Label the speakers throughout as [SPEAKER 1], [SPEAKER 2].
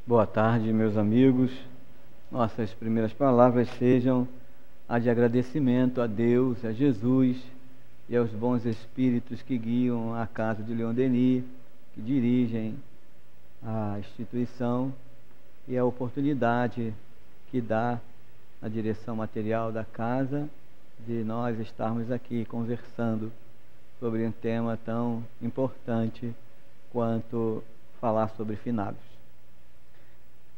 [SPEAKER 1] Boa tarde, meus amigos. Nossas primeiras palavras sejam a de agradecimento a Deus, a Jesus e aos bons espíritos que guiam a casa de Leon Denis, que dirigem a instituição, e a oportunidade que dá a direção material da casa de nós estarmos aqui conversando sobre um tema tão importante quanto falar sobre finados.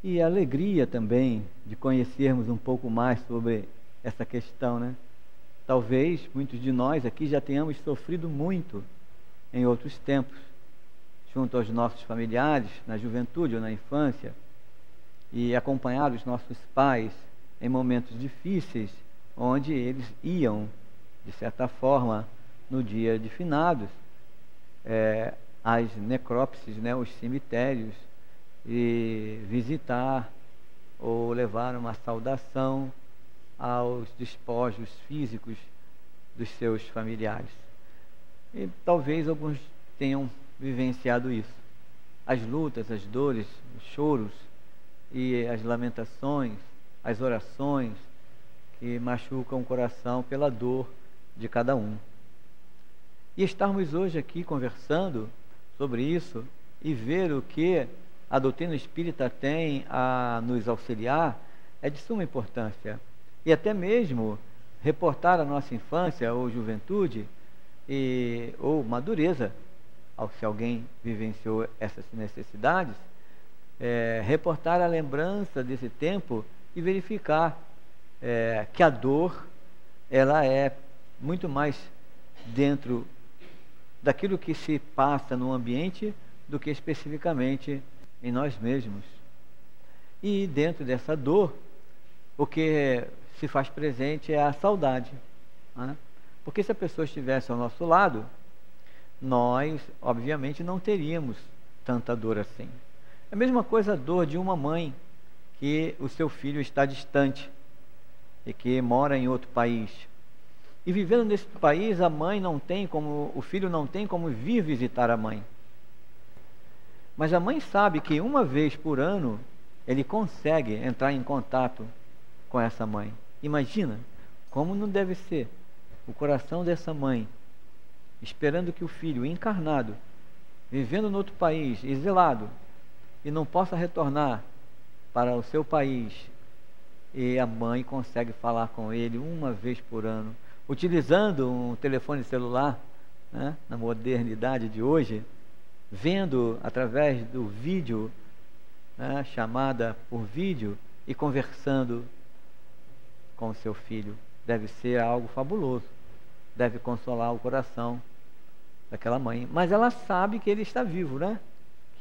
[SPEAKER 1] E a alegria também de conhecermos um pouco mais sobre essa questão, né? Talvez muitos de nós aqui já tenhamos sofrido muito em outros tempos, junto aos nossos familiares, na juventude ou na infância, e acompanhar os nossos pais em momentos difíceis, onde eles iam, de certa forma, no dia de finados, às necrópsias, né, os cemitérios, e visitar ou levar uma saudação aos despojos físicos dos seus familiares. E talvez alguns tenham vivenciado isso. As lutas, as dores, os choros e as lamentações, as orações que machucam o coração pela dor de cada um. E estarmos hoje aqui conversando sobre isso e ver o que a doutrina espírita tem a nos auxiliar é de suma importância. E até mesmo reportar a nossa infância ou juventude ou madureza, se alguém vivenciou essas necessidades, reportar a lembrança desse tempo e verificar que a dor ela é muito mais dentro daquilo que se passa no ambiente do que especificamente em nós mesmos. E dentro dessa dor, o que se faz presente é a saudade, né? Porque se a pessoa estivesse ao nosso lado, nós, obviamente, não teríamos tanta dor assim. É a mesma coisa a dor de uma mãe que o seu filho está distante e que mora em outro país. E vivendo nesse país, o filho não tem como vir visitar a mãe. Mas a mãe sabe que uma vez por ano ele consegue entrar em contato com essa mãe. Imagina como não deve ser o coração dessa mãe, esperando que o filho encarnado, vivendo no outro país, exilado, e não possa retornar para o seu país, e a mãe consegue falar com ele uma vez por ano, utilizando um telefone celular, né, na modernidade de hoje, vendo através do vídeo, né, chamada por vídeo, e conversando com o seu filho. Deve ser algo fabuloso, deve consolar o coração daquela mãe. Mas ela sabe que ele está vivo, né?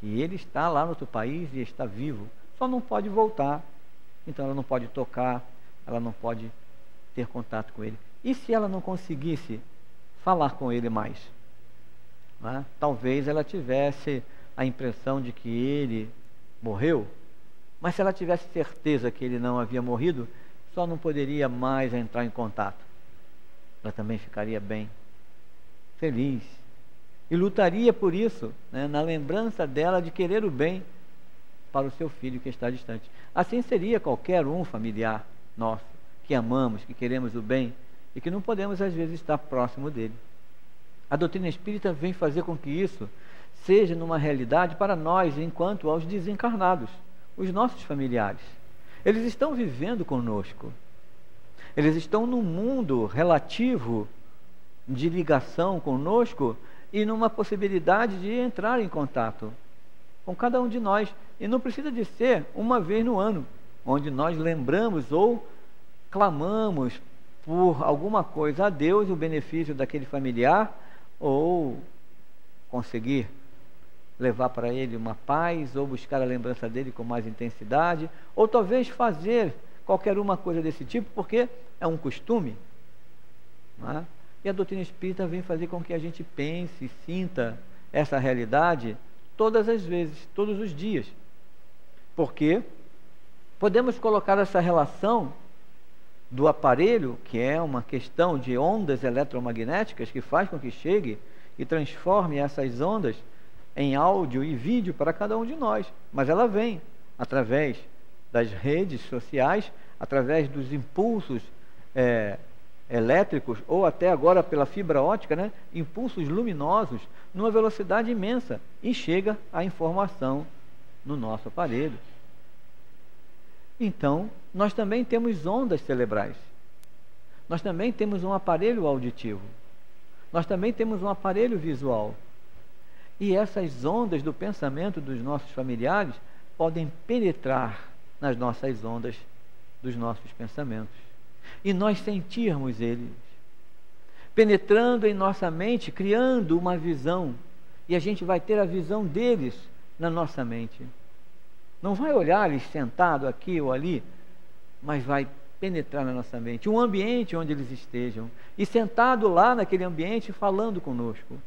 [SPEAKER 1] Que ele está lá no outro país e está vivo, só não pode voltar. Então ela não pode tocar, ela não pode ter contato com ele. E se ela não conseguisse falar com ele mais? Né? Talvez ela tivesse a impressão de que ele morreu, mas se ela tivesse certeza que ele não havia morrido, só não poderia mais entrar em contato. Ela também ficaria bem, feliz, e lutaria por isso, né, na lembrança dela de querer o bem para o seu filho que está distante. Assim seria qualquer um familiar nosso, que amamos, que queremos o bem e que não podemos às vezes estar próximo dele. A doutrina espírita vem fazer com que isso seja numa realidade para nós, enquanto aos desencarnados, os nossos familiares. Eles estão vivendo conosco. Eles estão num mundo relativo de ligação conosco e numa possibilidade de entrar em contato com cada um de nós. E não precisa de ser uma vez no ano, onde nós lembramos ou clamamos por alguma coisa a Deus, o benefício daquele familiar, ou conseguir levar para ele uma paz, ou buscar a lembrança dele com mais intensidade, ou talvez fazer qualquer uma coisa desse tipo, porque é um costume, não é? E a doutrina espírita vem fazer com que a gente pense e sinta essa realidade todas as vezes, todos os dias, porque podemos colocar essa relação do aparelho, que é uma questão de ondas eletromagnéticas, que faz com que chegue e transforme essas ondas em áudio e vídeo para cada um de nós. Mas ela vem através das redes sociais, através dos impulsos elétricos, ou até agora pela fibra ótica, né? Impulsos luminosos, numa velocidade imensa, e chega a informação no nosso aparelho. Então, nós também temos ondas cerebrais, nós também temos um aparelho auditivo, nós também temos um aparelho visual. E essas ondas do pensamento dos nossos familiares podem penetrar nas nossas ondas dos nossos pensamentos, e nós sentirmos eles penetrando em nossa mente, criando uma visão, e a gente vai ter a visão deles na nossa mente. Não vai olhar eles sentado aqui ou ali, mas vai penetrar na nossa mente, um ambiente onde eles estejam, e sentado lá naquele ambiente falando conosco,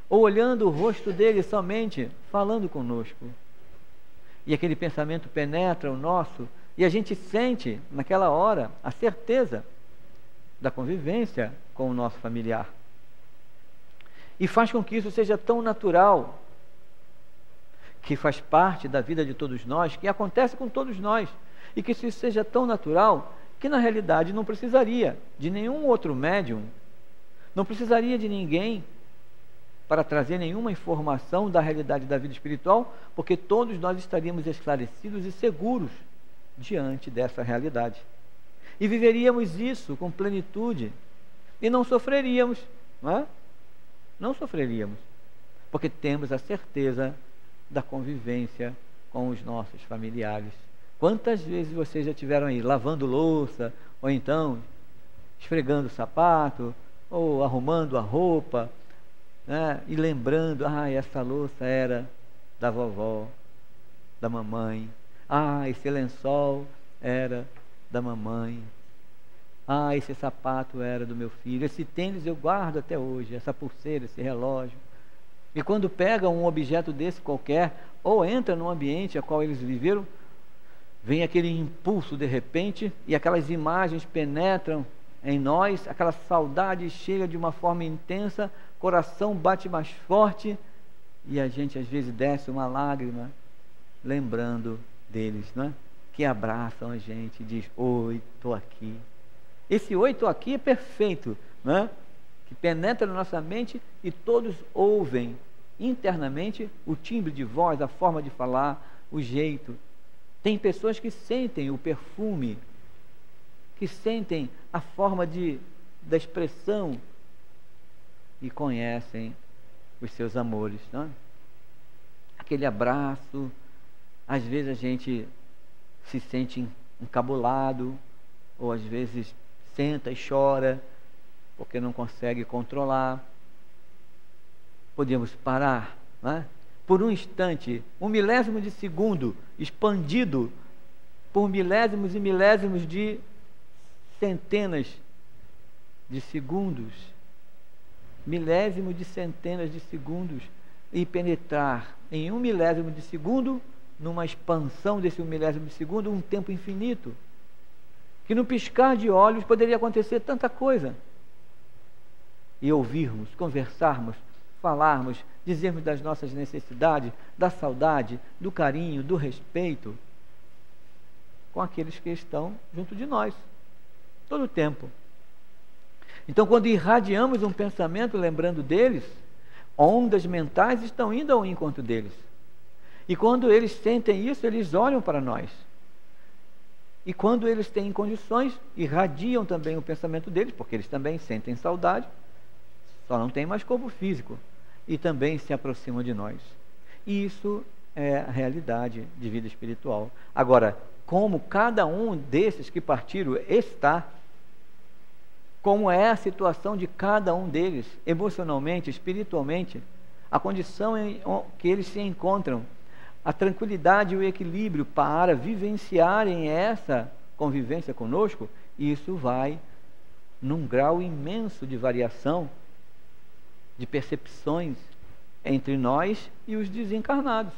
[SPEAKER 1] ou olhando o rosto deles somente, falando conosco. E aquele pensamento penetra o nosso, e a gente sente naquela hora a certeza da convivência com o nosso familiar, e faz com que isso seja tão natural, que faz parte da vida de todos nós, que acontece com todos nós, e que isso seja tão natural, que na realidade não precisaria de nenhum outro médium, não precisaria de ninguém para trazer nenhuma informação da realidade da vida espiritual, porque todos nós estaríamos esclarecidos e seguros diante dessa realidade, e viveríamos isso com plenitude, e não sofreríamos, não é? Não sofreríamos, porque temos a certeza da convivência com os nossos familiares. Quantas vezes vocês já tiveram aí lavando louça, ou então esfregando o sapato, ou arrumando a roupa, né? E lembrando, essa louça era da vovó, da mamãe, esse lençol era da mamãe, esse sapato era do meu filho, esse tênis eu guardo até hoje, essa pulseira, esse relógio. E quando pega um objeto desse qualquer, ou entra num ambiente a qual eles viveram, vem aquele impulso de repente, e aquelas imagens penetram em nós, aquela saudade chega de uma forma intensa, coração bate mais forte, e a gente às vezes desce uma lágrima, lembrando deles, não é? Que abraçam a gente e diz, oi, estou aqui. Esse oi, estou aqui é perfeito, não é? Que penetra na nossa mente, e todos ouvem internamente o timbre de voz, a forma de falar, o jeito. Tem pessoas que sentem o perfume, que sentem a forma da expressão, e conhecem os seus amores, não é? Aquele abraço, às vezes a gente se sente encabulado, ou às vezes senta e chora, porque não consegue controlar. Podemos parar, não é? Por um instante, 1 milésimo de segundo, expandido por milésimos e milésimos de centenas de segundos, milésimo de centenas de segundos, e penetrar em 1 milésimo de segundo, numa expansão desse 1 milésimo de segundo, um tempo infinito, que no piscar de olhos poderia acontecer tanta coisa, e ouvirmos, conversarmos, falarmos, dizermos das nossas necessidades, da saudade, do carinho, do respeito, com aqueles que estão junto de nós, todo o tempo. Então, quando irradiamos um pensamento lembrando deles, ondas mentais estão indo ao encontro deles. E quando eles sentem isso, eles olham para nós. E quando eles têm condições, irradiam também o pensamento deles, porque eles também sentem saudade, só não tem mais corpo físico, e também se aproximam de nós. E isso é a realidade de vida espiritual. Agora, como cada um desses que partiram está, como é a situação de cada um deles, emocionalmente, espiritualmente, a condição em que eles se encontram, a tranquilidade e o equilíbrio para vivenciarem essa convivência conosco, isso vai num grau imenso de variação, de percepções entre nós e os desencarnados,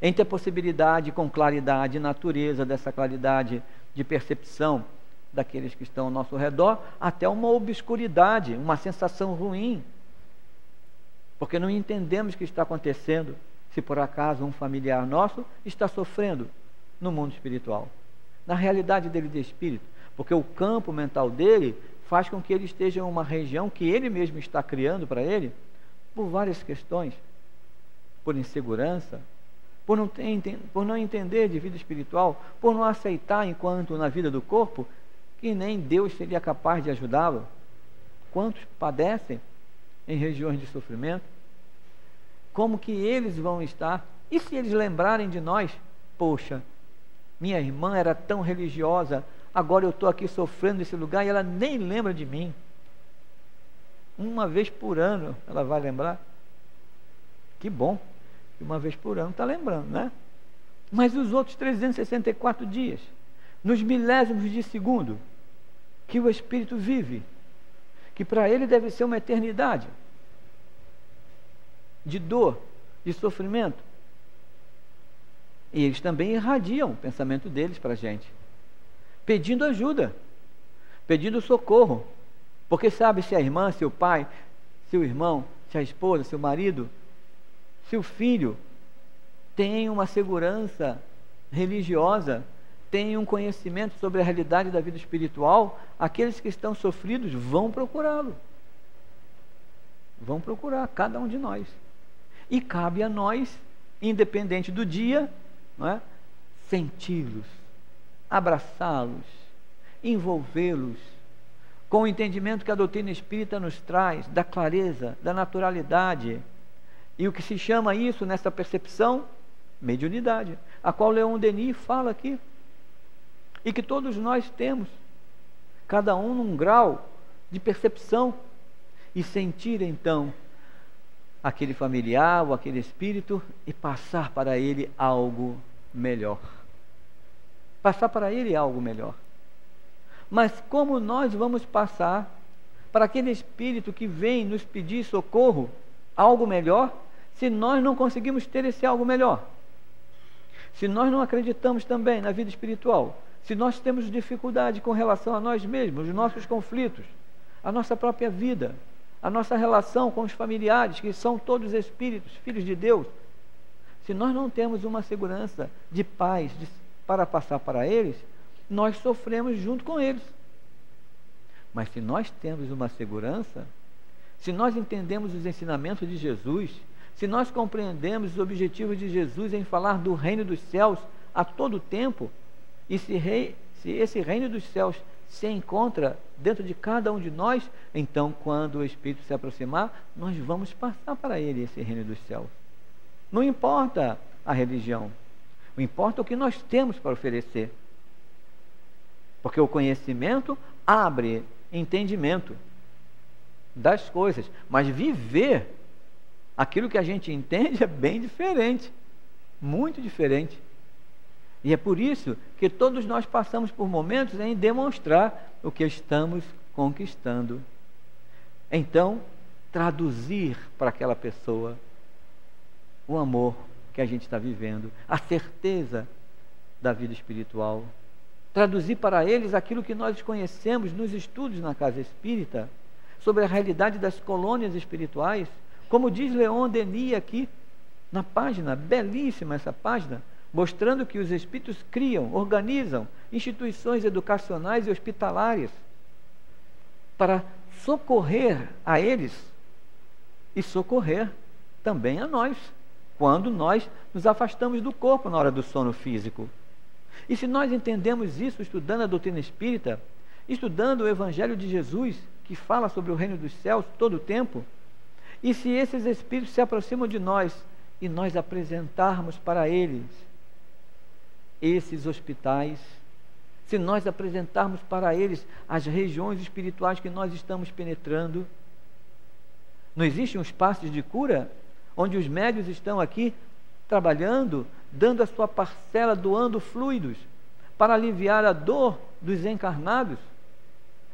[SPEAKER 1] entre a possibilidade com claridade, natureza dessa claridade de percepção daqueles que estão ao nosso redor, até uma obscuridade, uma sensação ruim, porque não entendemos o que está acontecendo, se por acaso um familiar nosso está sofrendo no mundo espiritual, na realidade dele de espírito, porque o campo mental dele faz com que ele esteja em uma região que ele mesmo está criando para ele, por várias questões, por insegurança, por não entender de vida espiritual, por não aceitar enquanto na vida do corpo, que nem Deus seria capaz de ajudá-lo. Quantos padecem em regiões de sofrimento? Como que eles vão estar? E se eles lembrarem de nós? Poxa, minha irmã era tão religiosa, agora eu estou aqui sofrendo nesse lugar e ela nem lembra de mim. Uma vez por ano ela vai lembrar. Que bom, que uma vez por ano está lembrando, né? Mas os outros 364 dias, nos milésimos de segundo, que o Espírito vive, que para ele deve ser uma eternidade de dor, de sofrimento. E eles também irradiam o pensamento deles para a gente, pedindo ajuda, pedindo socorro, porque sabe se a irmã, se o pai, se o irmão, se a esposa, se o marido, se o filho tem uma segurança religiosa, tem um conhecimento sobre a realidade da vida espiritual, aqueles que estão sofridos vão procurá-lo. Vão procurar, cada um de nós. E cabe a nós, independente do dia, não é? Senti-los, abraçá-los, envolvê-los, com o entendimento que a doutrina espírita nos traz, da clareza, da naturalidade. E o que se chama isso, nessa percepção? Mediunidade, a qual Leon Denis fala aqui. E que todos nós temos, cada um num grau de percepção, e sentir então aquele familiar ou aquele espírito e passar para ele algo melhor. Passar para ele algo melhor. Mas como nós vamos passar para aquele espírito que vem nos pedir socorro, algo melhor, se nós não conseguimos ter esse algo melhor? Se nós não acreditamos também na vida espiritual, se nós temos dificuldade com relação a nós mesmos, os nossos conflitos, a nossa própria vida, a nossa relação com os familiares, que são todos espíritos, filhos de Deus, se nós não temos uma segurança de paz para passar para eles, nós sofremos junto com eles. Mas se nós temos uma segurança, se nós entendemos os ensinamentos de Jesus, se nós compreendemos os objetivos de Jesus em falar do reino dos céus a todo tempo, e se esse reino dos céus se encontra dentro de cada um de nós, então quando o Espírito se aproximar, nós vamos passar para ele esse reino dos céus. Não importa a religião, o importa o que nós temos para oferecer. Porque o conhecimento abre entendimento das coisas, mas viver aquilo que a gente entende é bem diferente, muito diferente. E é por isso que todos nós passamos por momentos em demonstrar o que estamos conquistando. Então, traduzir para aquela pessoa o amor que a gente está vivendo, a certeza da vida espiritual. Traduzir para eles aquilo que nós conhecemos nos estudos na casa espírita, sobre a realidade das colônias espirituais, como diz Leon Denis aqui, na página, belíssima essa página, mostrando que os espíritos criam, organizam instituições educacionais e hospitalares para socorrer a eles e socorrer também a nós, quando nós nos afastamos do corpo na hora do sono físico. E se nós entendemos isso estudando a doutrina espírita, estudando o Evangelho de Jesus, que fala sobre o reino dos céus todo o tempo, e se esses espíritos se aproximam de nós e nós apresentarmos para eles esses hospitais, se nós apresentarmos para eles as regiões espirituais que nós estamos penetrando, não existe um espaço de cura onde os médiuns estão aqui trabalhando, dando a sua parcela, doando fluidos para aliviar a dor dos encarnados?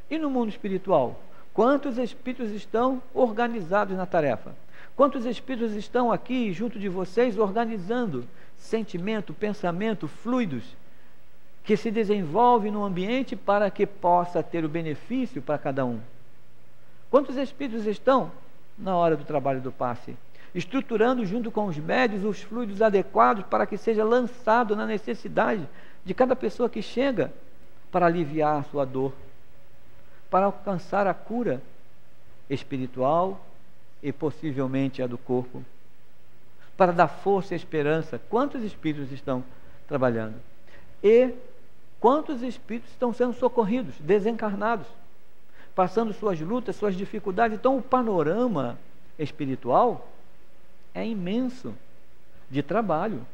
[SPEAKER 1] E no mundo espiritual, quantos espíritos estão organizados na tarefa? Quantos espíritos estão aqui junto de vocês organizando sentimento, pensamento, fluidos que se desenvolvem no ambiente para que possa ter o benefício para cada um? Quantos espíritos estão na hora do trabalho do passe, estruturando junto com os médios os fluidos adequados para que seja lançado na necessidade de cada pessoa que chega, para aliviar a sua dor, para alcançar a cura espiritual e possivelmente a do corpo, para dar força e esperança. Quantos espíritos estão trabalhando? E quantos espíritos estão sendo socorridos, desencarnados, passando suas lutas, suas dificuldades? Então o panorama espiritual é imenso de trabalho.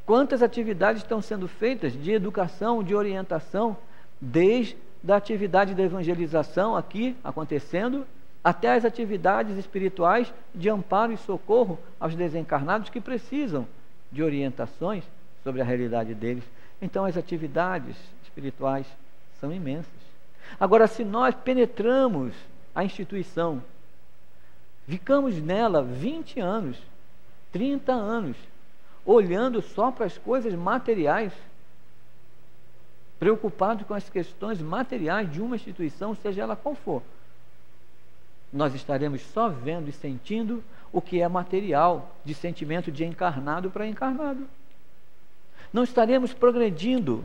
[SPEAKER 1] Quantas atividades estão sendo feitas de educação, de orientação, desde a atividade da evangelização aqui acontecendo, até as atividades espirituais de amparo e socorro aos desencarnados que precisam de orientações sobre a realidade deles. Então as atividades espirituais são imensas. Agora, se nós penetramos a instituição, ficamos nela 20 anos, 30 anos, olhando só para as coisas materiais, preocupados com as questões materiais de uma instituição, seja ela qual for, nós estaremos só vendo e sentindo o que é material, de sentimento de encarnado para encarnado. Não estaremos progredindo,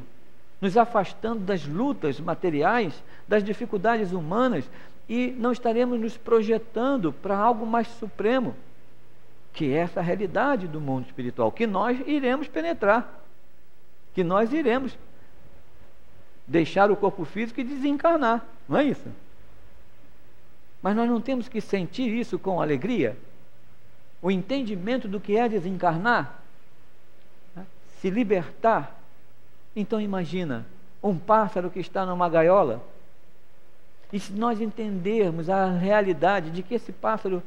[SPEAKER 1] nos afastando das lutas materiais, das dificuldades humanas, e não estaremos nos projetando para algo mais supremo, que é essa realidade do mundo espiritual, que nós iremos penetrar, que nós iremos deixar o corpo físico e desencarnar, não é isso? Mas nós não temos que sentir isso com alegria? O entendimento do que é desencarnar, né? Se libertar. Então imagina, um pássaro que está numa gaiola, e se nós entendermos a realidade de que esse pássaro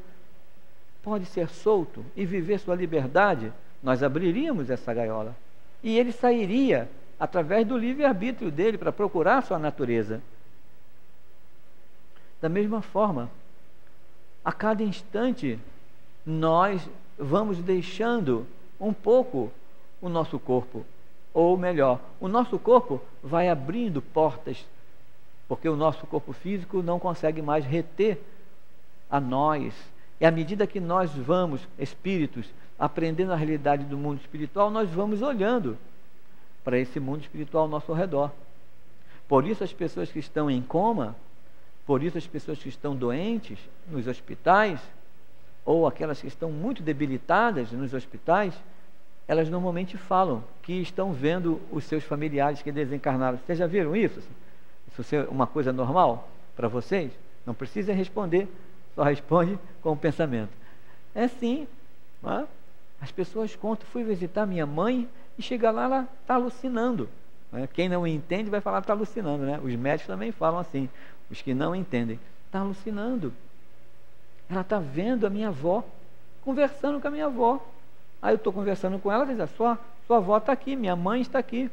[SPEAKER 1] pode ser solto e viver sua liberdade, nós abriríamos essa gaiola, e ele sairia através do livre-arbítrio dele para procurar sua natureza. Da mesma forma, a cada instante nós vamos deixando um pouco o nosso corpo, ou melhor, o nosso corpo vai abrindo portas, porque o nosso corpo físico não consegue mais reter a nós. E à medida que nós vamos, espíritos, aprendendo a realidade do mundo espiritual, nós vamos olhando para esse mundo espiritual ao nosso redor. Por isso as pessoas que estão em coma, por isso as pessoas que estão doentes nos hospitais, ou aquelas que estão muito debilitadas nos hospitais, elas normalmente falam que estão vendo os seus familiares que desencarnaram. Vocês já viram isso? Isso é uma coisa normal para vocês? Não precisa responder, só responde com o pensamento. É sim, não é? As pessoas contam, fui visitar minha mãe e chega lá, ela está alucinando. Não é? Quem não entende vai falar que está alucinando, né? Os médicos também falam assim, os que não entendem, está alucinando. Ela está vendo a minha avó, conversando com a minha avó. Aí eu estou conversando com ela, diz, sua avó está aqui, minha mãe está aqui.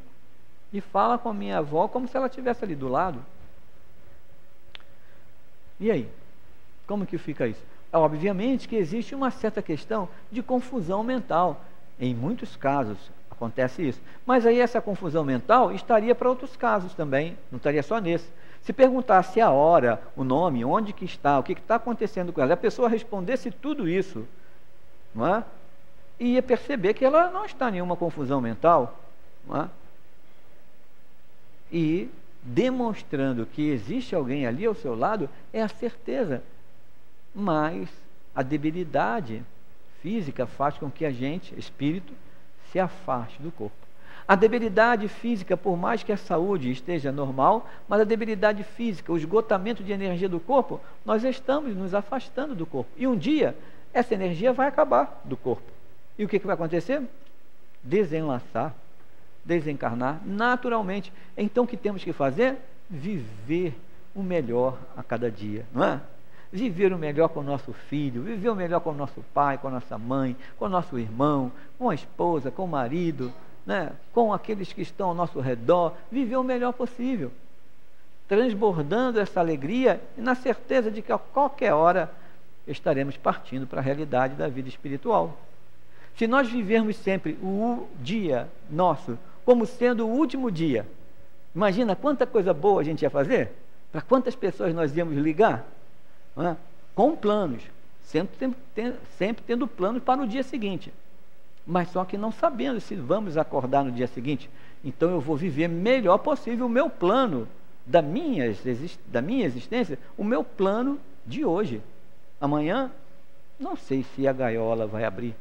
[SPEAKER 1] E fala com a minha avó como se ela estivesse ali do lado. E aí? Como que fica isso? Obviamente que existe uma certa questão de confusão mental. Em muitos casos acontece isso. Mas aí essa confusão mental estaria para outros casos também, não estaria só nesse. Se perguntasse a hora, o nome, onde que está, o que está acontecendo com ela, e a pessoa respondesse tudo isso, não é? E ia perceber que ela não está em nenhuma confusão mental, não é? E demonstrando que existe alguém ali ao seu lado, é a certeza. Mas a debilidade física faz com que a gente, espírito, se afaste do corpo. A debilidade física, por mais que a saúde esteja normal, mas a debilidade física, o esgotamento de energia do corpo, nós estamos nos afastando do corpo. E um dia, essa energia vai acabar do corpo. E o que vai acontecer? Desenlaçar, desencarnar naturalmente. Então o que temos que fazer? Viver o melhor a cada dia, não é? Viver o melhor com o nosso filho, viver o melhor com o nosso pai, com a nossa mãe, com o nosso irmão, com a esposa, com o marido, né? Com aqueles que estão ao nosso redor, viver o melhor possível, transbordando essa alegria e na certeza de que a qualquer hora estaremos partindo para a realidade da vida espiritual. Se nós vivermos sempre o dia nosso como sendo o último dia, imagina quanta coisa boa a gente ia fazer, para quantas pessoas nós íamos ligar, não é? Com planos, sempre tendo planos para o dia seguinte, mas só que não sabendo se vamos acordar no dia seguinte. Então eu vou viver melhor possível o meu plano da minha existência, o meu plano de hoje. Amanhã, não sei se a gaiola vai abrir,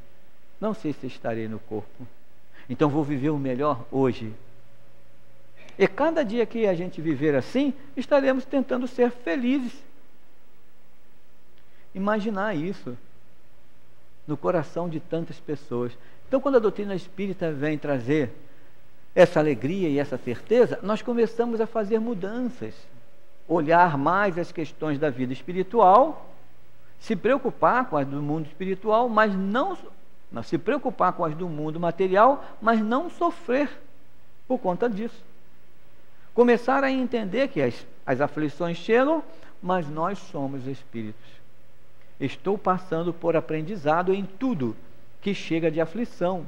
[SPEAKER 1] não sei se estarei no corpo. Então vou viver o melhor hoje. E cada dia que a gente viver assim, estaremos tentando ser felizes. Imaginar isso no coração de tantas pessoas. Então, quando a doutrina espírita vem trazer essa alegria e essa certeza, nós começamos a fazer mudanças, olhar mais as questões da vida espiritual, se preocupar com as do mundo espiritual, mas não se preocupar com as do mundo material, mas não sofrer por conta disso. Começar a entender que as aflições chegam, mas nós somos espíritos. Estou passando por aprendizado em tudo que chega de aflição,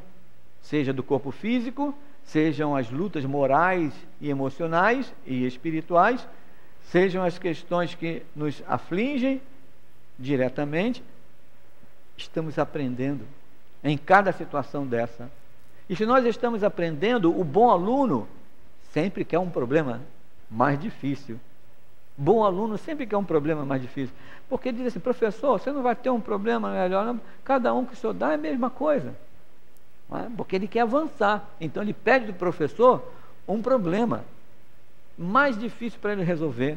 [SPEAKER 1] seja do corpo físico, sejam as lutas morais e emocionais e espirituais, sejam as questões que nos afligem diretamente. Estamos aprendendo em cada situação dessa. E se nós estamos aprendendo, o bom aluno sempre quer um problema mais difícil. Bom aluno sempre quer um problema mais difícil. Porque diz assim: professor, você não vai ter um problema melhor, não. Cada um que o senhor dá é a mesma coisa. Não é? Porque ele quer avançar. Então ele pede do professor um problema mais difícil para ele resolver.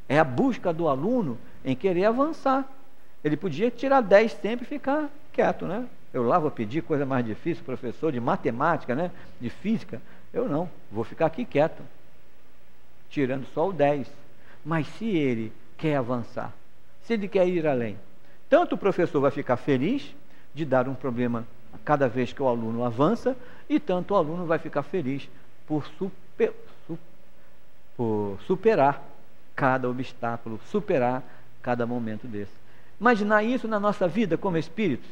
[SPEAKER 1] É a busca do aluno em querer avançar. Ele podia tirar 10 sempre e ficar quieto, né? Eu lá vou pedir coisa mais difícil, professor de matemática, né? De física. Eu não, vou ficar aqui quieto, tirando só o 10. Mas se ele quer avançar, se ele quer ir além, tanto o professor vai ficar feliz de dar um problema a cada vez que o aluno avança, e tanto o aluno vai ficar feliz por superar cada obstáculo, superar cada momento desse. Imaginar isso na nossa vida como espíritos,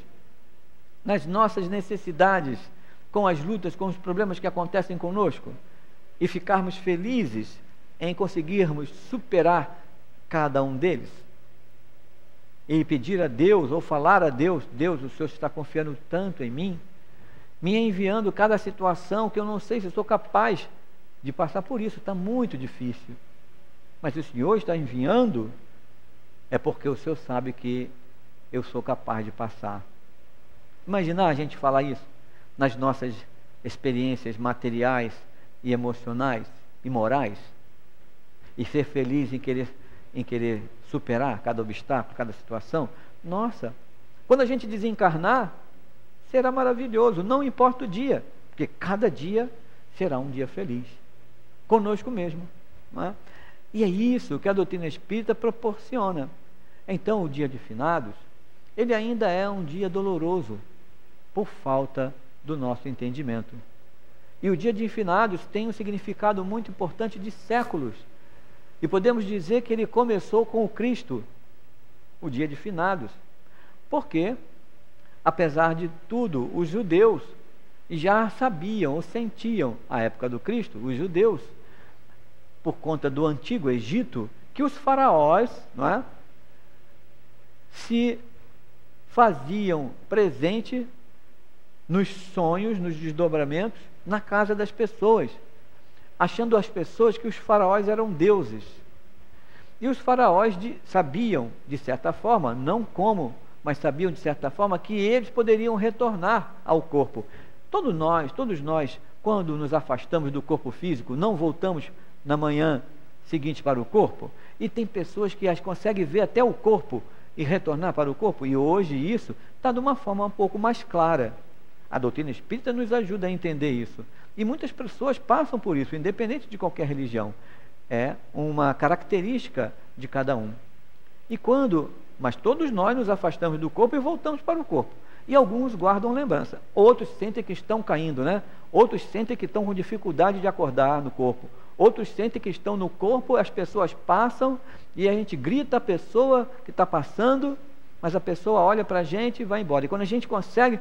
[SPEAKER 1] nas nossas necessidades, com as lutas, com os problemas que acontecem conosco, e ficarmos felizes em conseguirmos superar cada um deles, e pedir a Deus, ou falar a Deus: Deus, o Senhor está confiando tanto em mim, me enviando cada situação que eu não sei se sou capaz de passar por isso, está muito difícil, mas o Senhor está enviando, é porque o Senhor sabe que eu sou capaz de passar. Imaginar a gente falar isso nas nossas experiências materiais e emocionais e morais, e ser feliz em querer superar cada obstáculo, cada situação. Nossa, quando a gente desencarnar, será maravilhoso, não importa o dia, porque cada dia será um dia feliz, conosco mesmo, não é? E é isso que a doutrina espírita proporciona. Então, o dia de finados, ele ainda é um dia doloroso, por falta do nosso entendimento. E o dia de finados tem um significado muito importante de séculos. E podemos dizer que ele começou com o Cristo, o dia de finados. Porque, apesar de tudo, os judeus já sabiam ou sentiam, à época do Cristo, os judeus, por conta do antigo Egito, que os faraós, não é, se faziam presente nos sonhos, nos desdobramentos, na casa das pessoas, achando as pessoas que os faraós eram deuses. E os faraós sabiam, de certa forma, não como, mas sabiam de certa forma que eles poderiam retornar ao corpo. Todos nós, quando nos afastamos do corpo físico, não voltamos na manhã seguinte para o corpo. E tem pessoas que as conseguem ver até o corpo e retornar para o corpo. E hoje isso está de uma forma um pouco mais clara. A doutrina espírita nos ajuda a entender isso. E muitas pessoas passam por isso, independente de qualquer religião. É uma característica de cada um. Mas todos nós nos afastamos do corpo e voltamos para o corpo. E alguns guardam lembrança. Outros sentem que estão caindo, né? Outros sentem que estão com dificuldade de acordar no corpo. Outros sentem que estão no corpo, as pessoas passam e a gente grita a pessoa que está passando, mas a pessoa olha para a gente e vai embora. E quando a gente consegue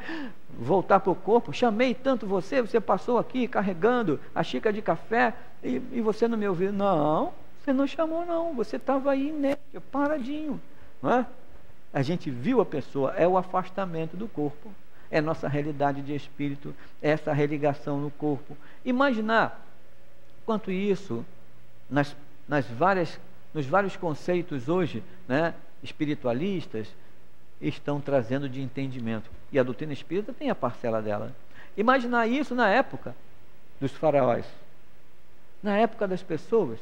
[SPEAKER 1] voltar para o corpo: chamei tanto você passou aqui carregando a xícara de café e você não me ouviu. Não, você não chamou não, você estava aí, né, paradinho, não é? a gente viu a pessoa, é o afastamento do corpo, é nossa realidade de espírito, é essa religação no corpo. Imaginar quanto isso, nos vários conceitos hoje, né, espiritualistas, estão trazendo de entendimento. E a doutrina espírita tem a parcela dela. Imaginar isso na época dos faraós, na época das pessoas,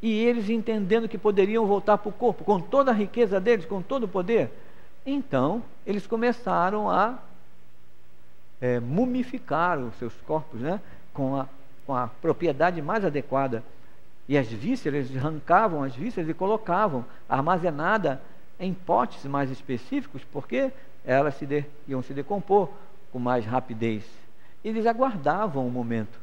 [SPEAKER 1] e eles entendendo que poderiam voltar para o corpo, com toda a riqueza deles, com todo o poder. Então, eles começaram a mumificar os seus corpos, né, com a propriedade mais adequada. E as vísceras, eles arrancavam as vísceras e colocavam armazenada em potes mais específicos, porque elas iam se decompor com mais rapidez. Eles aguardavam o momento.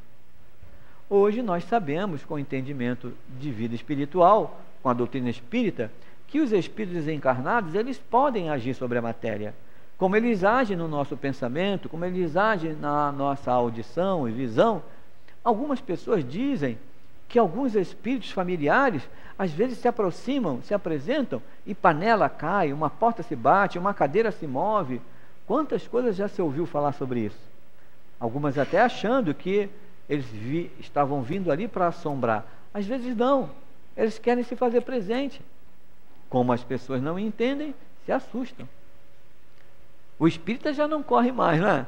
[SPEAKER 1] Hoje nós sabemos, com o entendimento de vida espiritual, com a doutrina espírita, que os espíritos desencarnados, eles podem agir sobre a matéria. Como eles agem no nosso pensamento, como eles agem na nossa audição e visão. Algumas pessoas dizem que alguns espíritos familiares, às vezes se aproximam, se apresentam, e panela cai, uma porta se bate, uma cadeira se move. Quantas coisas já se ouviu falar sobre isso? Algumas até achando que eles estavam vindo ali para assombrar. Às vezes não, eles querem se fazer presente. Como as pessoas não entendem, se assustam. O espírita já não corre mais, não é?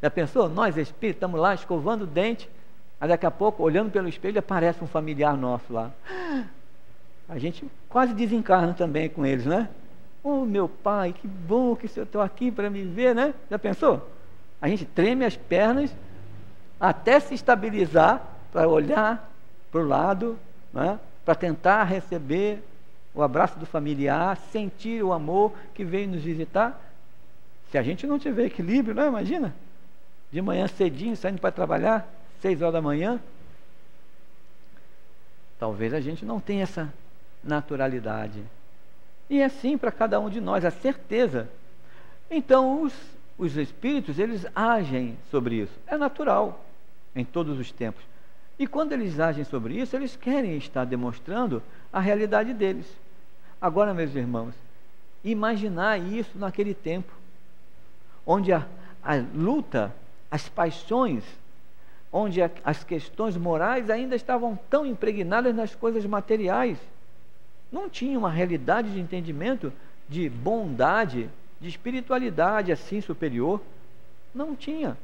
[SPEAKER 1] Já pensou? Nós espíritas estamos lá escovando o dente, aí daqui a pouco, olhando pelo espelho, aparece um familiar nosso lá. A gente quase desencarna também com eles, né? Oh, meu pai, que bom que eu estou aqui para me ver, né? Já pensou? A gente treme as pernas até se estabilizar para olhar para o lado, né? Para tentar receber o abraço do familiar, sentir o amor que veio nos visitar. Se a gente não tiver equilíbrio, né? Imagina, de manhã cedinho, saindo para trabalhar, 6 horas da manhã, talvez a gente não tenha essa naturalidade. E é assim para cada um de nós, a certeza. Então os espíritos, eles agem sobre isso, é natural em todos os tempos. E quando eles agem sobre isso, eles querem estar demonstrando a realidade deles. Agora, meus irmãos, imaginar isso naquele tempo, onde a luta, as paixões, onde as questões morais ainda estavam tão impregnadas nas coisas materiais. Não tinha uma realidade de entendimento de bondade, de espiritualidade assim superior. Não tinha.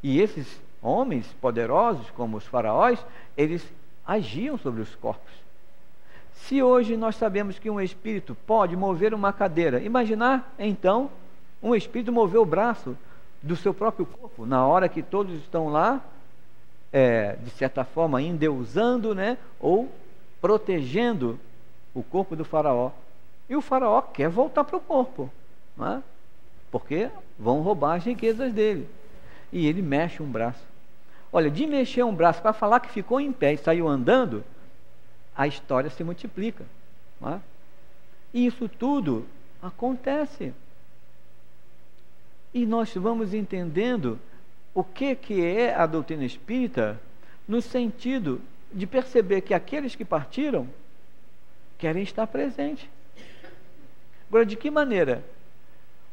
[SPEAKER 1] E esses homens poderosos, como os faraós, eles agiam sobre os corpos. Se hoje nós sabemos que um espírito pode mover uma cadeira, imaginar então um espírito mover o braço do seu próprio corpo, na hora que todos estão lá, de certa forma, endeusando, né, ou protegendo o corpo do faraó. E o faraó quer voltar para o corpo, não é? Porque vão roubar as riquezas dele. E ele mexe um braço. Olha, de mexer um braço para falar que ficou em pé e saiu andando, a história se multiplica, não é? E isso tudo acontece. E nós vamos entendendo o que é a doutrina espírita, no sentido de perceber que aqueles que partiram querem estar presentes. Agora, de que maneira?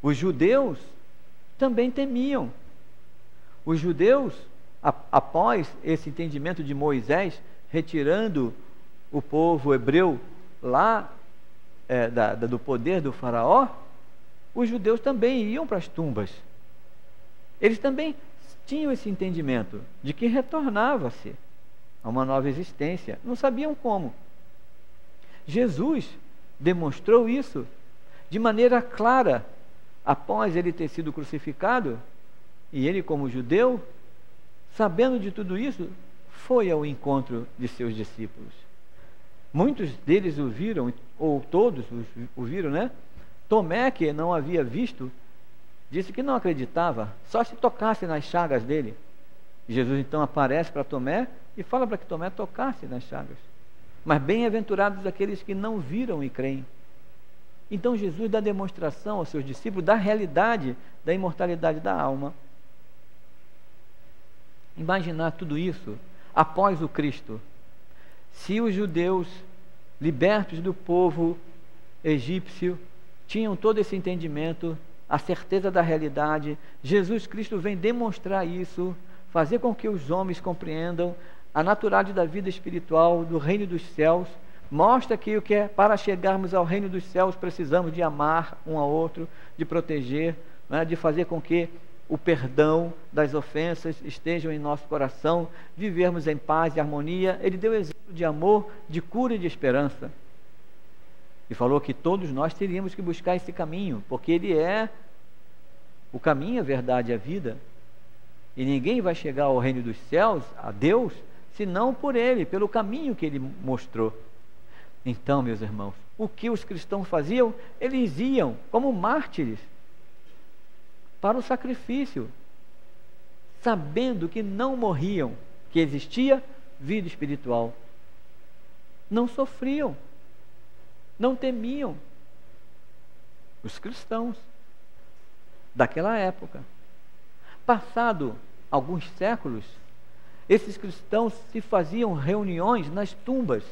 [SPEAKER 1] Os judeus também temiam. Os judeus, após esse entendimento de Moisés, retirando o povo hebreu lá do poder do faraó, os judeus também iam para as tumbas. Eles também tinham esse entendimento de que retornava-se a uma nova existência. Não sabiam como. Jesus demonstrou isso de maneira clara após ele ter sido crucificado, e ele, como judeu, sabendo de tudo isso, foi ao encontro de seus discípulos. Muitos deles o viram, ou todos o viram, né? Tomé, que não havia visto, disse que não acreditava, só se tocasse nas chagas dele. Jesus então aparece para Tomé e fala para que Tomé tocasse nas chagas. Mas bem-aventurados aqueles que não viram e creem. Então Jesus dá demonstração aos seus discípulos da realidade da imortalidade da alma. Imaginar tudo isso após o Cristo. Se os judeus, libertos do povo egípcio tinham todo esse entendimento, a certeza da realidade. Jesus Cristo vem demonstrar isso, fazer com que os homens compreendam a naturalidade da vida espiritual, do reino dos céus. Mostra que para chegarmos ao reino dos céus precisamos de amar um ao outro, de proteger, né, de fazer com que o perdão das ofensas estejam em nosso coração, vivermos em paz e harmonia. Ele deu exemplo de amor, de cura e de esperança. E falou que todos nós teríamos que buscar esse caminho, porque ele é o caminho, a verdade e a vida. E ninguém vai chegar ao reino dos céus, a Deus, senão por ele, pelo caminho que ele mostrou. Então, meus irmãos, o que os cristãos faziam? Eles iam como mártires para o sacrifício, sabendo que não morriam, que existia vida espiritual. Não sofriam, não temiam. Os cristãos daquela época. Passado alguns séculos, esses cristãos se faziam reuniões nas tumbas,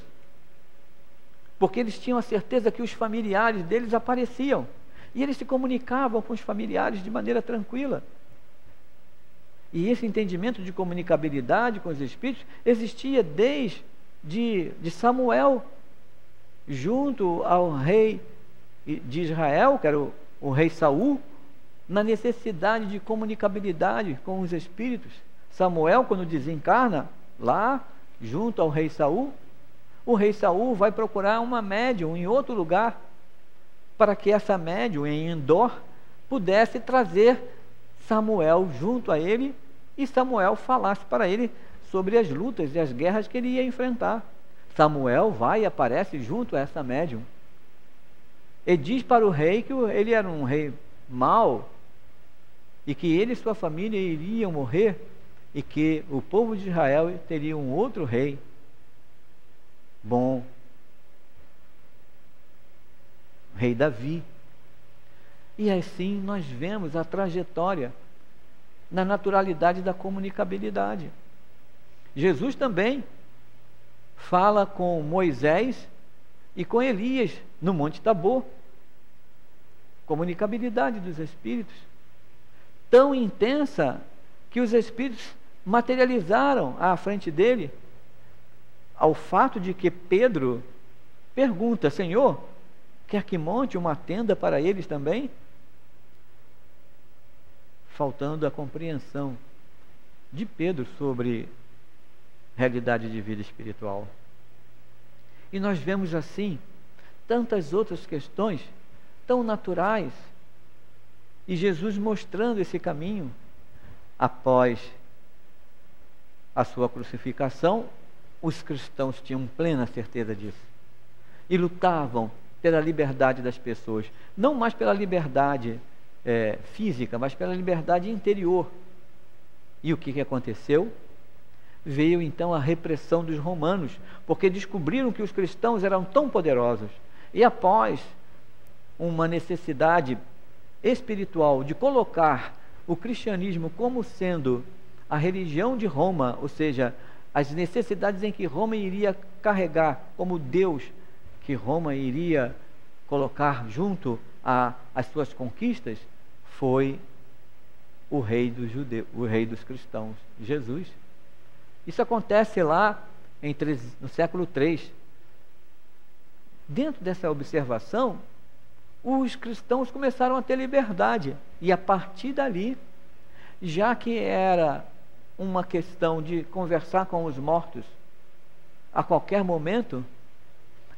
[SPEAKER 1] porque eles tinham a certeza que os familiares deles apareciam, e eles se comunicavam com os familiares de maneira tranquila. E esse entendimento de comunicabilidade com os espíritos existia desde de Samuel, junto ao rei de Israel, que era o rei Saul, na necessidade de comunicabilidade com os espíritos. Samuel, quando desencarna, lá junto ao rei Saul, o rei Saul vai procurar uma médium em outro lugar, para que essa médium em Endor pudesse trazer Samuel junto a ele, e Samuel falasse para ele sobre as lutas e as guerras que ele ia enfrentar. Samuel vai e aparece junto a essa médium e diz para o rei que ele era um rei mau, e que ele e sua família iriam morrer, e que o povo de Israel teria um outro rei bom, rei Davi. E assim nós vemos a trajetória na naturalidade da comunicabilidade. Jesus também fala com Moisés e com Elias no Monte Tabor. Comunicabilidade dos espíritos tão intensa que os espíritos materializaram à frente dele, ao fato de que Pedro pergunta: Senhor, quer que monte uma tenda para eles também? Faltando a compreensão de Pedro sobre realidade de vida espiritual. E nós vemos assim tantas outras questões tão naturais, e Jesus mostrando esse caminho. Após a sua crucificação, os cristãos tinham plena certeza disso e lutavam pela liberdade das pessoas, não mais pela liberdade física, mas pela liberdade interior. E o que aconteceu? Veio então a repressão dos romanos, porque descobriram que os cristãos eram tão poderosos, e após uma necessidade espiritual de colocar o cristianismo como sendo a religião de Roma, ou seja, as necessidades em que Roma iria carregar como Deus, que Roma iria colocar junto às suas conquistas, foi o rei dos judeus, o rei dos cristãos, Jesus. Isso acontece lá no século III. Dentro dessa observação, os cristãos começaram a ter liberdade, e a partir dali, já que era uma questão de conversar com os mortos a qualquer momento,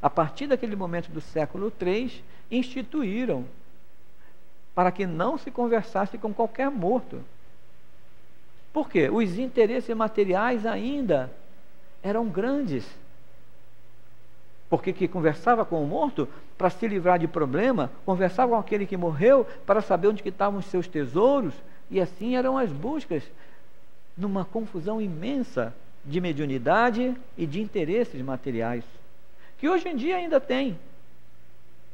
[SPEAKER 1] a partir daquele momento do século III, instituíram para que não se conversasse com qualquer morto. Por quê? Os interesses materiais ainda eram grandes. Porque que conversava com o morto para se livrar de problema, conversava com aquele que morreu para saber onde que estavam os seus tesouros, e assim eram as buscas, numa confusão imensa de mediunidade e de interesses materiais, que hoje em dia ainda tem,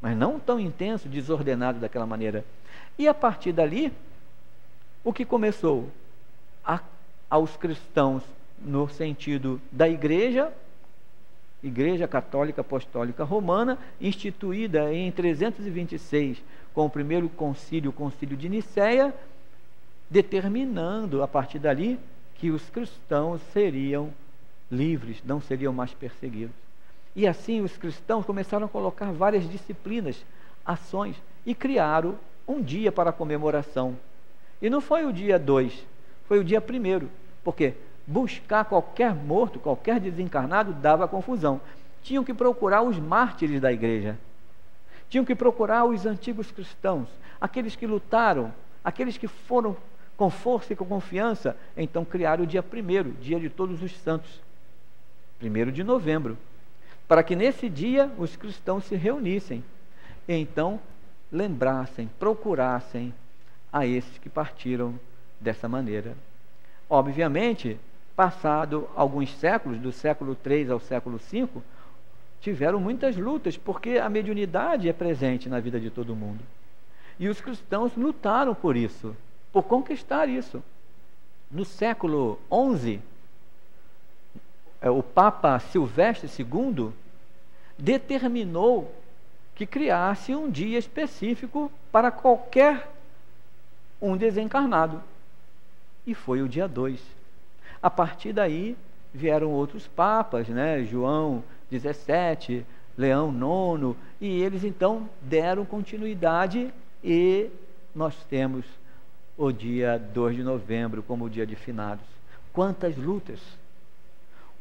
[SPEAKER 1] mas não tão intenso, desordenado daquela maneira. E a partir dali, o que começou? Aos cristãos, no sentido da igreja, Igreja Católica Apostólica Romana, instituída em 326, com o primeiro concílio, o concílio de Nicéia, determinando a partir dali que os cristãos seriam livres, não seriam mais perseguidos. E assim os cristãos começaram a colocar várias disciplinas, ações, e criaram um dia para a comemoração. E não foi o dia 2, foi o dia 1, porque buscar qualquer morto, qualquer desencarnado, dava confusão. Tinham que procurar os mártires da igreja, tinham que procurar os antigos cristãos, aqueles que lutaram, aqueles que foram com força e com confiança. Então criaram o dia 1, dia de todos os santos, 1 de novembro, para que nesse dia os cristãos se reunissem e então lembrassem, procurassem a esses que partiram dessa maneira. Obviamente, passado alguns séculos, do século III ao século V, tiveram muitas lutas, porque a mediunidade é presente na vida de todo mundo. E os cristãos lutaram por isso, por conquistar isso. No século XI, o Papa Silvestre II determinou que criasse um dia específico para qualquer um desencarnado. E foi o dia 2. A partir daí vieram outros papas, né? João XVII, Leão IX, e eles então deram continuidade, e nós temos o dia 2 de novembro como o dia de finados. Quantas lutas,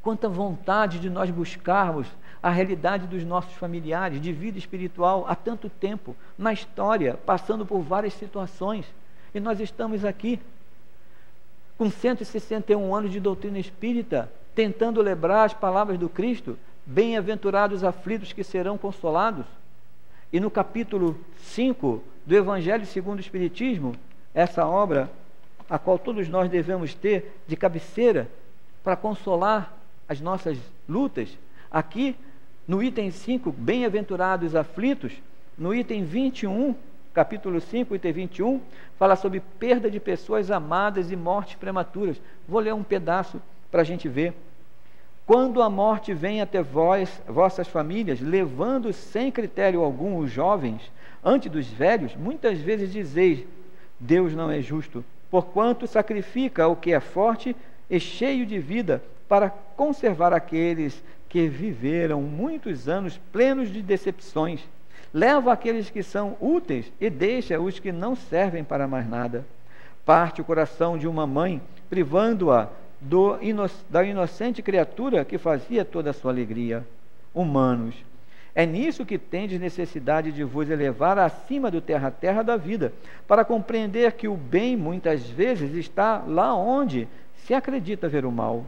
[SPEAKER 1] quanta vontade de nós buscarmos a realidade dos nossos familiares, de vida espiritual há tanto tempo, na história, passando por várias situações, e nós estamos aqui com 161 anos de doutrina espírita, tentando lembrar as palavras do Cristo: bem-aventurados os aflitos que serão consolados. E no capítulo 5 do Evangelho segundo o Espiritismo, essa obra a qual todos nós devemos ter de cabeceira para consolar as nossas lutas, aqui no item 5, bem-aventurados os aflitos, no item 21, capítulo 5, item 21, fala sobre perda de pessoas amadas e mortes prematuras. Vou ler um pedaço para a gente ver. Quando a morte vem até vós, vossas famílias, levando sem critério algum os jovens, ante dos velhos, muitas vezes dizeis: Deus não é justo, porquanto sacrifica o que é forte e cheio de vida, para conservar aqueles que viveram muitos anos plenos de decepções. Leva aqueles que são úteis e deixa os que não servem para mais nada. Parte o coração de uma mãe, privando-a da inocente criatura que fazia toda a sua alegria. Humanos, é nisso que tendes necessidade de vos elevar acima do terra-terra da vida, para compreender que o bem muitas vezes está lá onde se acredita ver o mal.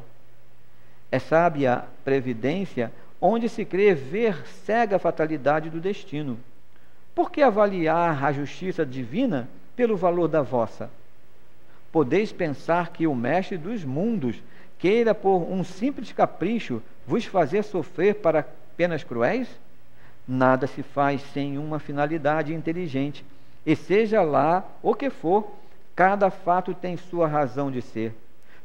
[SPEAKER 1] É sábia a previdência onde se crê ver cega a fatalidade do destino. Por que avaliar a justiça divina pelo valor da vossa? Podeis pensar que o mestre dos mundos queira, por um simples capricho, vos fazer sofrer para penas cruéis? Nada se faz sem uma finalidade inteligente, e seja lá o que for, cada fato tem sua razão de ser.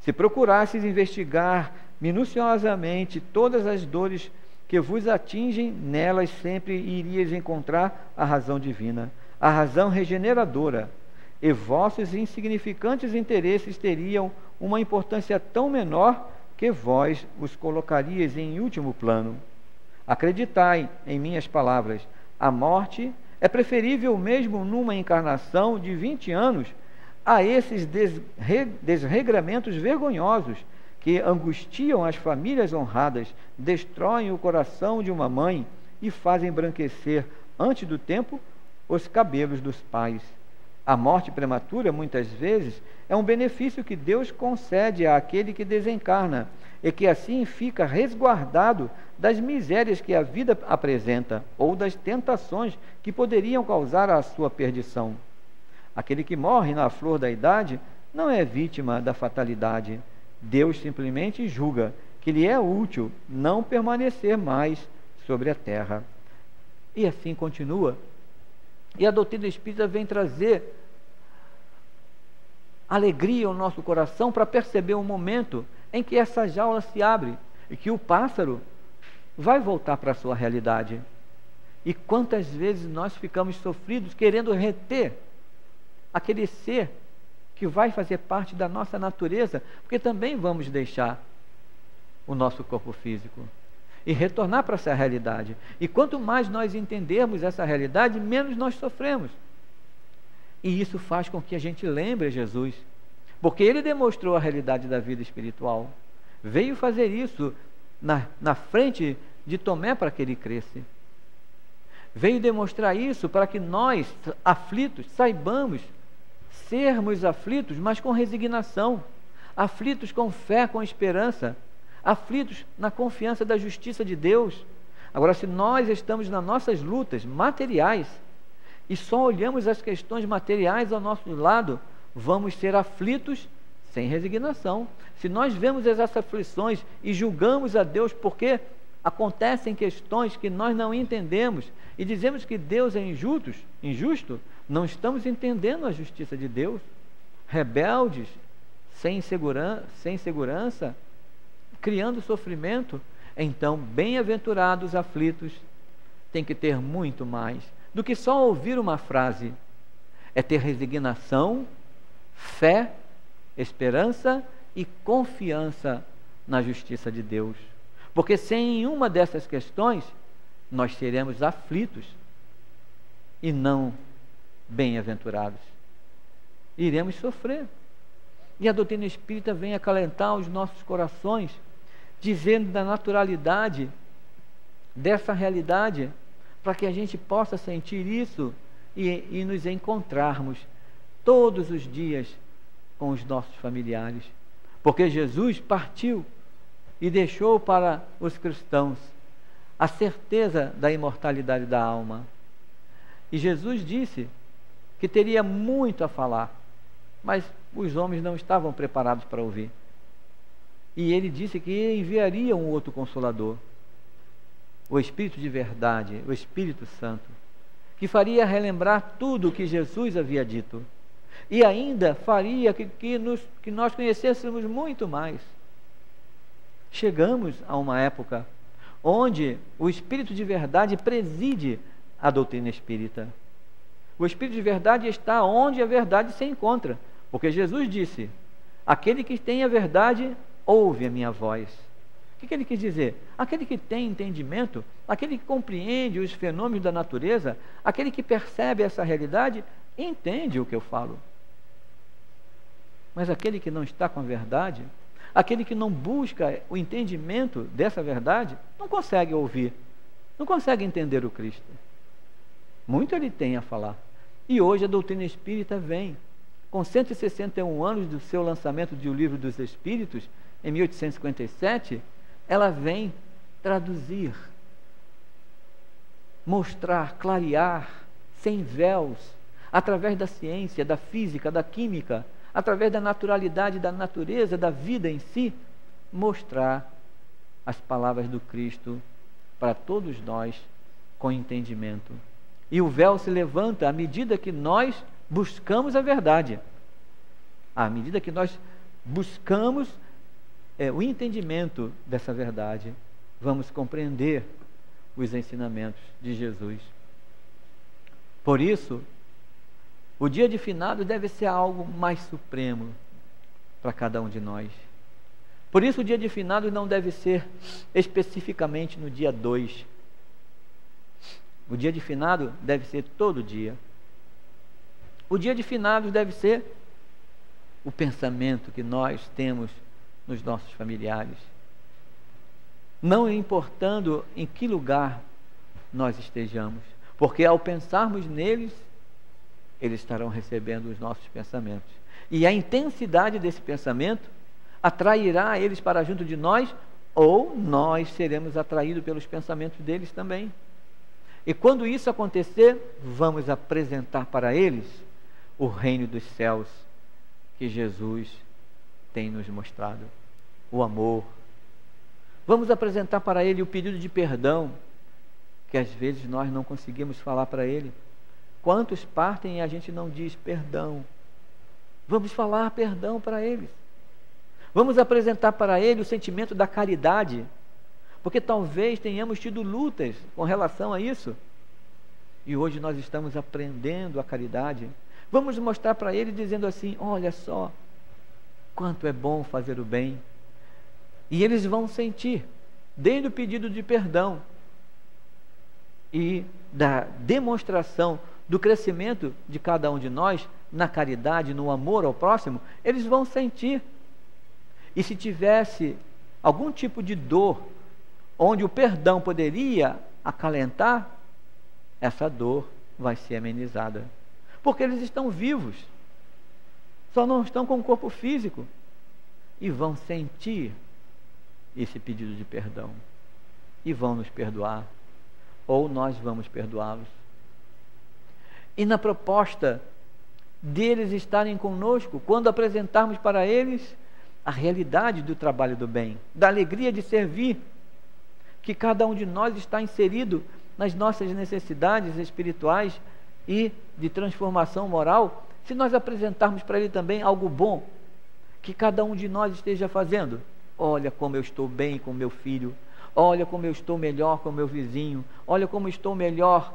[SPEAKER 1] Se procurasseis investigar minuciosamente todas as dores que vos atingem, nelas sempre irias encontrar a razão divina, a razão regeneradora, e vossos insignificantes interesses teriam uma importância tão menor que vós os colocarias em último plano. Acreditai em minhas palavras: a morte é preferível mesmo numa encarnação de 20 anos a esses desregramentos vergonhosos que angustiam as famílias honradas, destroem o coração de uma mãe e fazem embranquecer antes do tempo os cabelos dos pais. A morte prematura, muitas vezes, é um benefício que Deus concede àquele que desencarna, e que assim fica resguardado das misérias que a vida apresenta, ou das tentações que poderiam causar a sua perdição. Aquele que morre na flor da idade não é vítima da fatalidade. Deus simplesmente julga que lhe é útil não permanecer mais sobre a terra. E assim continua. E a doutrina espírita vem trazer alegria ao nosso coração para perceber um momento em que essa jaula se abre e que o pássaro vai voltar para a sua realidade. E quantas vezes nós ficamos sofridos querendo reter aquele ser que vai fazer parte da nossa natureza, porque também vamos deixar o nosso corpo físico e retornar para essa realidade. E quanto mais nós entendermos essa realidade, menos nós sofremos. E isso faz com que a gente lembre Jesus, porque Ele demonstrou a realidade da vida espiritual. Veio fazer isso na frente de Tomé para que ele cresça. Veio demonstrar isso para que nós, aflitos, saibamos sermos aflitos, mas com resignação, aflitos com fé, com esperança, aflitos na confiança da justiça de Deus. Agora, se nós estamos nas nossas lutas materiais e só olhamos as questões materiais ao nosso lado, vamos ser aflitos sem resignação. Se nós vemos essas aflições e julgamos a Deus porque acontecem questões que nós não entendemos e dizemos que Deus é injusto, não estamos entendendo a justiça de Deus. Rebeldes, sem segurança, criando sofrimento. Então, bem-aventurados aflitos tem que ter muito mais do que só ouvir uma frase. É ter resignação, fé, esperança e confiança na justiça de Deus. Porque sem uma dessas questões, nós seremos aflitos e não bem-aventurados. Iremos sofrer. E a doutrina espírita vem acalentar os nossos corações, dizendo da naturalidade dessa realidade, para que a gente possa sentir isso e nos encontrarmos todos os dias com os nossos familiares. Porque Jesus partiu e deixou para os cristãos a certeza da imortalidade da alma. E Jesus disse que teria muito a falar, mas os homens não estavam preparados para ouvir. E ele disse que enviaria um outro Consolador, o Espírito de verdade, o Espírito Santo, que faria relembrar tudo o que Jesus havia dito, e ainda faria que nós conhecêssemos muito mais. Chegamos a uma época onde o Espírito de verdade preside a doutrina espírita. O Espírito de verdade está onde a verdade se encontra, porque Jesus disse: aquele que tem a verdade, ouve a minha voz. O que ele quis dizer? Aquele que tem entendimento, aquele que compreende os fenômenos da natureza, aquele que percebe essa realidade, entende o que eu falo. Mas aquele que não está com a verdade, aquele que não busca o entendimento dessa verdade, não consegue ouvir, não consegue entender o Cristo. Muito ele tem a falar. E hoje a doutrina espírita vem, com 161 anos do seu lançamento de O Livro dos Espíritos, em 1857, ela vem traduzir, mostrar, clarear, sem véus, através da ciência, da física, da química, através da naturalidade da natureza, da vida em si, mostrar as palavras do Cristo para todos nós com entendimento. E o véu se levanta à medida que nós buscamos a verdade, à medida que nós buscamos o entendimento dessa verdade, vamos compreender os ensinamentos de Jesus. Por isso, o dia de finados deve ser algo mais supremo para cada um de nós. Por isso, o dia de finados não deve ser especificamente no dia 2. O dia de finado deve ser todo dia. O dia de finados deve ser o pensamento que nós temos nos nossos familiares, não importando em que lugar nós estejamos, porque ao pensarmos neles, eles estarão recebendo os nossos pensamentos, e a intensidade desse pensamento atrairá eles para junto de nós, ou nós seremos atraídos pelos pensamentos deles também. E quando isso acontecer, vamos apresentar para eles o reino dos céus que Jesus tem nos mostrado, o amor. Vamos apresentar para ele o pedido de perdão, que às vezes nós não conseguimos falar para ele. Quantos partem e a gente não diz perdão? Vamos falar perdão para eles. Vamos apresentar para ele o sentimento da caridade, porque talvez tenhamos tido lutas com relação a isso. E hoje nós estamos aprendendo a caridade. Vamos mostrar para ele dizendo assim: olha só, quanto é bom fazer o bem. E eles vão sentir, desde o pedido de perdão e da demonstração do crescimento de cada um de nós na caridade, no amor ao próximo, eles vão sentir. E se tivesse algum tipo de dor, onde o perdão poderia acalentar, essa dor vai ser amenizada. Porque eles estão vivos, só não estão com o corpo físico, e vão sentir esse pedido de perdão, e vão nos perdoar, ou nós vamos perdoá-los. E na proposta deles estarem conosco, quando apresentarmos para eles a realidade do trabalho do bem, da alegria de servir, que cada um de nós está inserido nas nossas necessidades espirituais e de transformação moral, se nós apresentarmos para ele também algo bom, que cada um de nós esteja fazendo. Olha como eu estou bem com meu filho, olha como eu estou melhor com meu vizinho, olha como eu estou melhor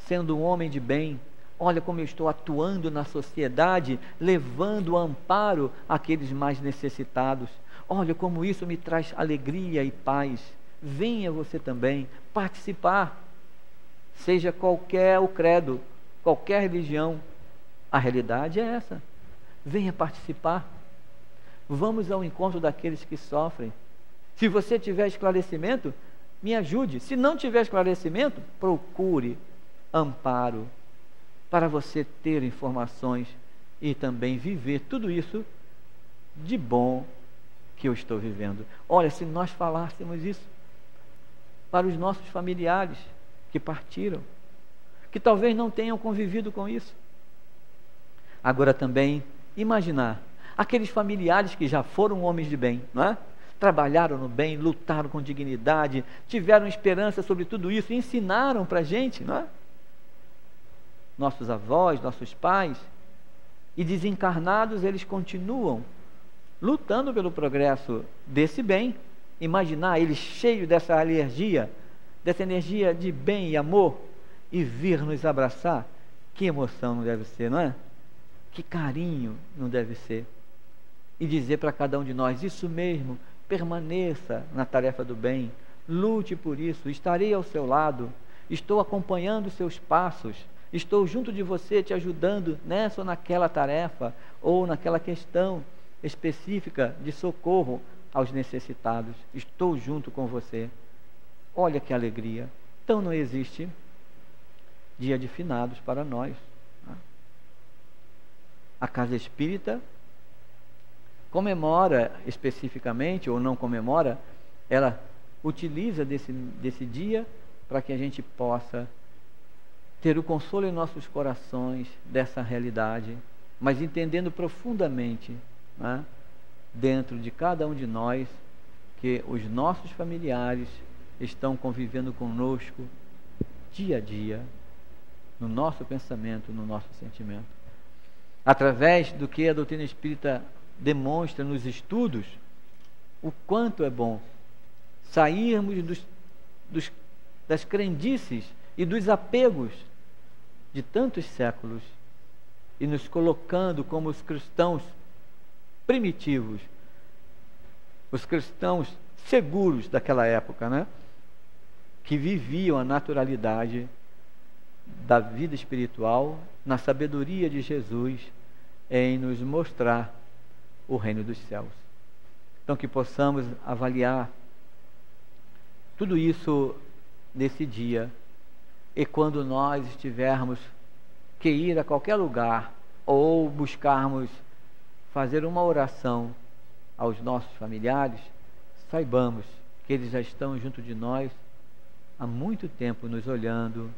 [SPEAKER 1] sendo um homem de bem, olha como eu estou atuando na sociedade, levando amparo àqueles mais necessitados, olha como isso me traz alegria e paz. Venha você também participar, seja qualquer o credo, qualquer religião, a realidade é essa. Venha participar, vamos ao encontro daqueles que sofrem. Se você tiver esclarecimento, me ajude. Se não tiver esclarecimento, procure amparo, para você ter informações e também viver tudo isso de bom que eu estou vivendo. Olha, se nós falássemos isso para os nossos familiares que partiram, que talvez não tenham convivido com isso. Agora também, imaginar aqueles familiares que já foram homens de bem, não é? Trabalharam no bem, lutaram com dignidade, tiveram esperança sobre tudo isso, ensinaram para a gente, não é? Nossos avós, nossos pais, e desencarnados, eles continuam lutando pelo progresso desse bem. Imaginar eles cheios dessa alergia, dessa energia de bem e amor, e vir nos abraçar, que emoção não deve ser, não é? Que carinho não deve ser. E dizer para cada um de nós: isso mesmo, permaneça na tarefa do bem, lute por isso, estarei ao seu lado, estou acompanhando os seus passos, estou junto de você, te ajudando nessa ou naquela tarefa, ou naquela questão específica de socorro aos necessitados. Estou junto com você. Olha que alegria. Então não existe dia de finados para nós. A Casa Espírita comemora especificamente, ou não comemora, ela utiliza desse dia para que a gente possa ter o consolo em nossos corações dessa realidade, mas entendendo profundamente, né, dentro de cada um de nós, que os nossos familiares estão convivendo conosco dia a dia, no nosso pensamento, no nosso sentimento. Através do que a doutrina espírita demonstra nos estudos, o quanto é bom sairmos das crendices e dos apegos de tantos séculos e nos colocando como os cristãos primitivos, os cristãos seguros daquela época, né? Que viviam a naturalidade da vida espiritual na sabedoria de Jesus em nos mostrar o reino dos céus. Então que possamos avaliar tudo isso nesse dia, e quando nós estivermos que ir a qualquer lugar ou buscarmos fazer uma oração aos nossos familiares, saibamos que eles já estão junto de nós há muito tempo, nos olhando,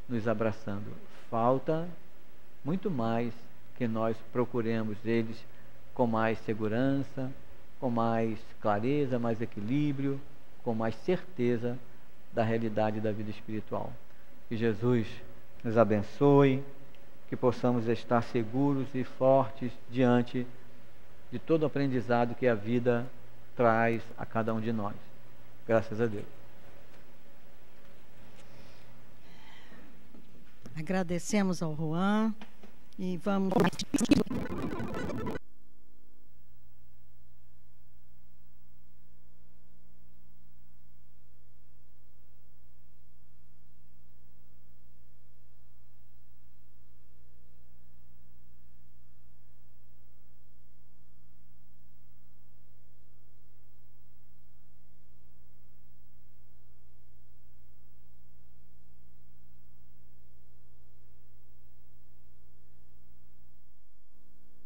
[SPEAKER 1] nos abraçando. Falta muito mais que nós procuremos eles com mais segurança, com mais clareza, mais equilíbrio, com mais certeza da realidade da vida espiritual. Que Jesus nos abençoe, que possamos estar seguros e fortes diante de todo o aprendizado que a vida traz a cada um de nós. Graças a Deus.
[SPEAKER 2] Agradecemos ao Juan e vamos